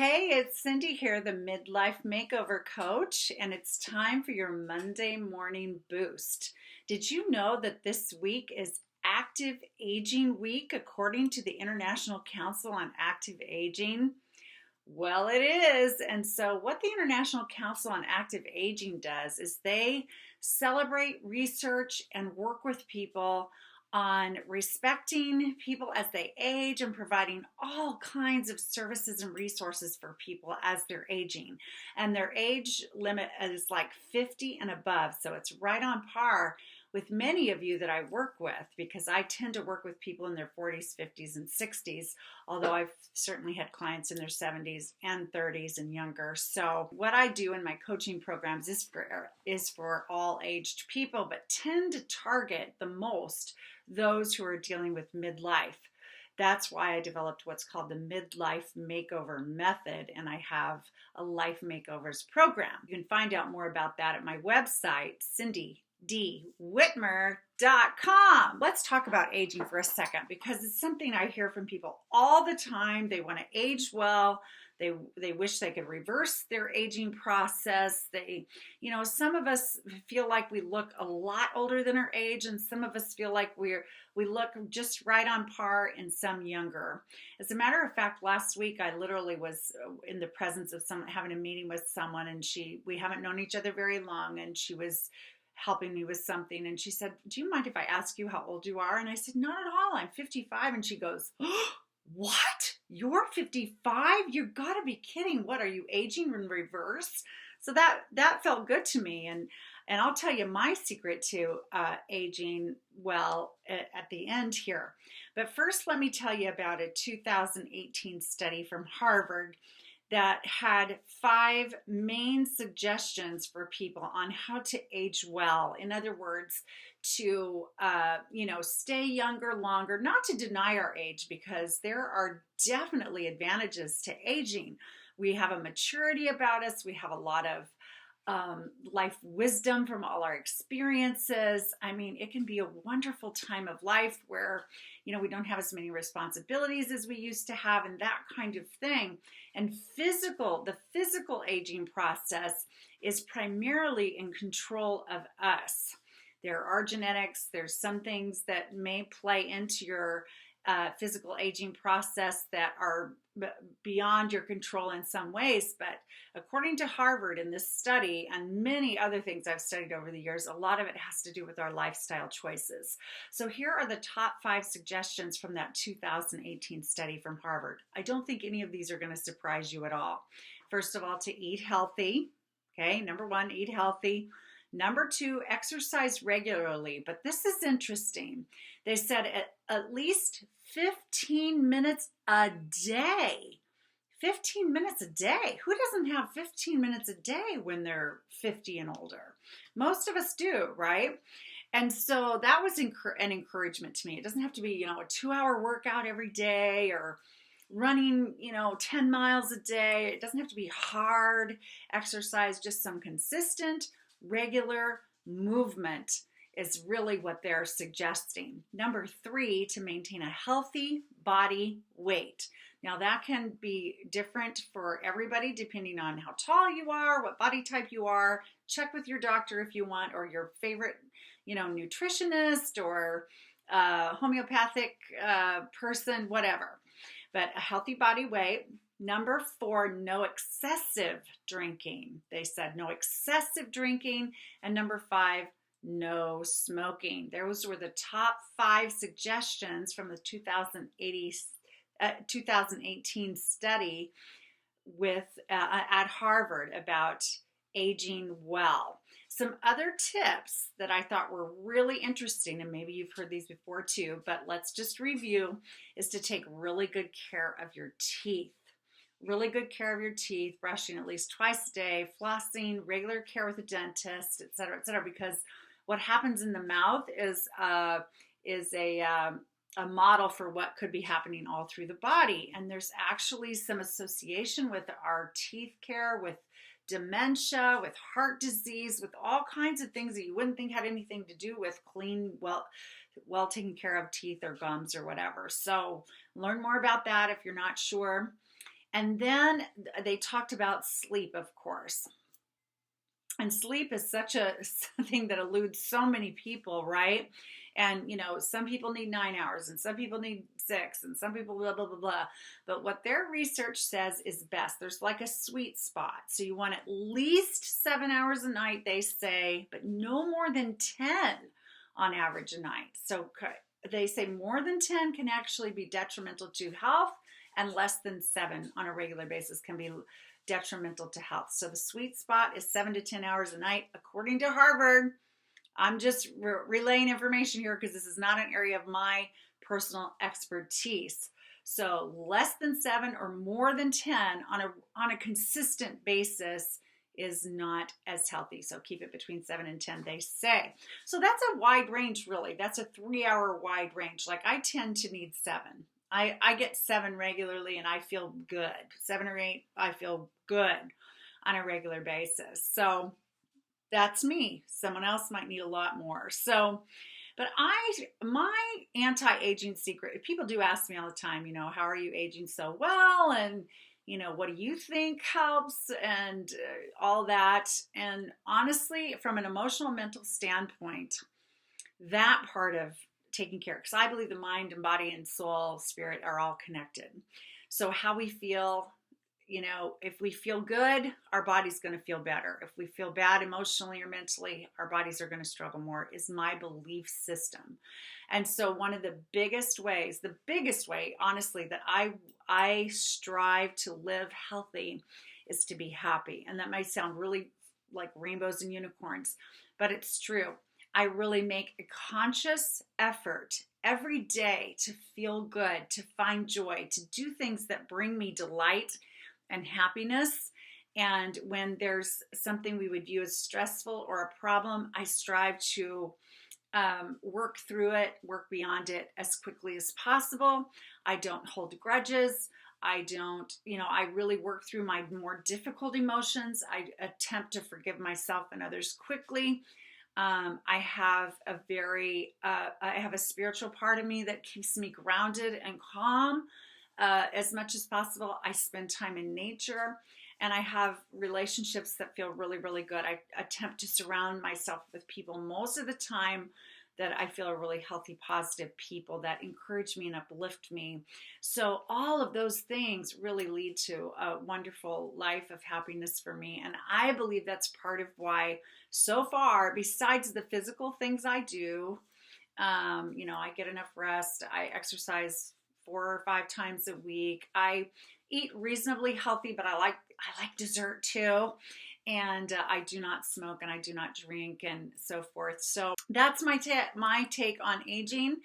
Hey, it's Cindy here, the Midlife Makeover Coach, and it's time for your Monday morning boost. Did you know that this week is Active Aging Week according to the International Council on Active Aging? Well, it is. And so, what the International Council on Active Aging does is they celebrate research and work with people on respecting people as they age and providing all kinds of services and resources for people as they're aging. And their age limit is like 50 and above. So, it's right on par with many of you that I work with because I tend to work with people in their 40s, 50s, and 60s, although I've certainly had clients in their 70s and 30s and younger. So what I do in my coaching programs is for all aged people, but tend to target the most those who are dealing with midlife. That's why I developed what's called the Midlife Makeover Method, and I have a Life Makeovers program. You can find out more about that at my website, cindydwhitmer.com. Let's talk about aging for a second because it's something I hear from people all the time. They want to age well. They wish they could reverse their aging process. Some of us feel like we look a lot older than our age, and some of us feel like we look just right on par, and some younger. As a matter of fact, last week I literally was in the presence of having a meeting with someone, and we haven't known each other very long, and she was helping me with something, and she said, "Do you mind if I ask you how old you are?" And I said, "Not at all, I'm 55." And she goes, "Oh, what? You're 55? You gotta be kidding. What, are you aging in reverse?" So that felt good to me, and I'll tell you my secret to aging well at the end here. But first, let me tell you about a 2018 study from Harvard that had 5 main suggestions for people on how to age well. In other words, to stay younger longer, not to deny our age, because there are definitely advantages to aging. We have a maturity about us. We have a lot of life wisdom from all our experiences. I mean, it can be a wonderful time of life where, we don't have as many responsibilities as we used to have and that kind of thing. And the physical aging process is primarily in control of us. There are genetics, there's some things that may play into your physical aging process that are beyond your control in some ways. But according to Harvard in this study and many other things I've studied over the years, a lot of it has to do with our lifestyle choices. So here are the top 5 suggestions from that 2018 study from Harvard. I don't think any of these are going to surprise you at all. First of all, to eat healthy. Okay, number 1, eat healthy. Number 2, exercise regularly. But this is interesting. They said at least 15 minutes a day. 15 minutes a day. Who doesn't have 15 minutes a day when they're 50 and older? Most of us do, right? And so that was an encouragement to me. It doesn't have to be, a 2-hour workout every day or running, 10 miles a day. It doesn't have to be hard exercise, just some consistent, regular movement is really what they're suggesting. Number 3, to maintain a healthy body weight. Now that can be different for everybody depending on how tall you are, what body type you are. Check with your doctor if you want, or your favorite, nutritionist or homeopathic person, whatever. But a healthy body weight. Number 4, no excessive drinking. They said no excessive drinking. And number 5, no smoking. Those were the top 5 suggestions from the 2018 study at Harvard about aging well. Some other tips that I thought were really interesting, and maybe you've heard these before too, but let's just review, is to take really good care of your teeth. Really good care of your teeth, brushing at least twice a day, flossing, regular care with a dentist, et cetera, because what happens in the mouth is a model for what could be happening all through the body. And there's actually some association with our teeth care, with dementia, with heart disease, with all kinds of things that you wouldn't think had anything to do with clean, well taken care of teeth or gums or whatever. So learn more about that if you're not sure. And then they talked about sleep, of course. And sleep is such a thing that eludes so many people, right? And some people need 9 hours, and some people need 6, and some people blah blah blah blah. But what their research says is best. There's like a sweet spot. So you want at least 7 hours a night, they say, but no more than 10 on average a night. So they say more than 10 can actually be detrimental to health, and less than 7 on a regular basis can be detrimental to health. So the sweet spot is 7 to 10 hours a night, according to Harvard. I'm just relaying information here because this is not an area of my personal expertise. So less than 7 or more than 10 on a consistent basis is not as healthy. So keep it between 7 and 10, they say. So that's a wide range, really. That's a 3-hour wide range. Like I tend to need 7. I get 7 regularly and I feel good. 7 or 8, I feel good on a regular basis. So that's me. Someone else might need a lot more. So, but my anti-aging secret, people do ask me all the time, how are you aging so well? And, what do you think helps? And all that. And honestly, from an emotional, mental standpoint, that part of taking care, because I believe the mind and body and soul, spirit are all connected. So how we feel, if we feel good, our body's going to feel better. If we feel bad emotionally or mentally, our bodies are going to struggle more, is my belief system. And so one of the biggest way, honestly, that I strive to live healthy is to be happy. And that might sound really like rainbows and unicorns, but it's true. I really make a conscious effort every day to feel good, to find joy, to do things that bring me delight and happiness. And when there's something we would view as stressful or a problem, I strive to work through it, work beyond it as quickly as possible. I don't hold grudges. I don't, I really work through my more difficult emotions. I attempt to forgive myself and others quickly. I have a spiritual part of me that keeps me grounded and calm as much as possible. I spend time in nature, and I have relationships that feel really, really good. I attempt to surround myself with people most of the time that I feel are really healthy, positive people that encourage me and uplift me. So all of those things really lead to a wonderful life of happiness for me. And I believe that's part of why so far, besides the physical things I do, I get enough rest. I exercise 4 or 5 times a week. I eat reasonably healthy, but I like dessert too. And I do not smoke and I do not drink and so forth. So that's my take on aging.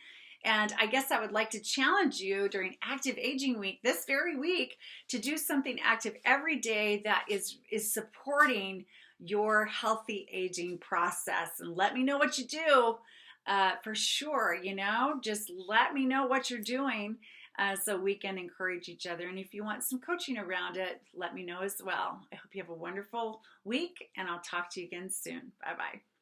And I guess I would like to challenge you during Active Aging Week, this very week, to do something active every day that is supporting your healthy aging process. And let me know what you do for sure. Just let me know what you're doing. So we can encourage each other. And if you want some coaching around it, let me know as well. I hope you have a wonderful week, and I'll talk to you again soon. Bye-bye.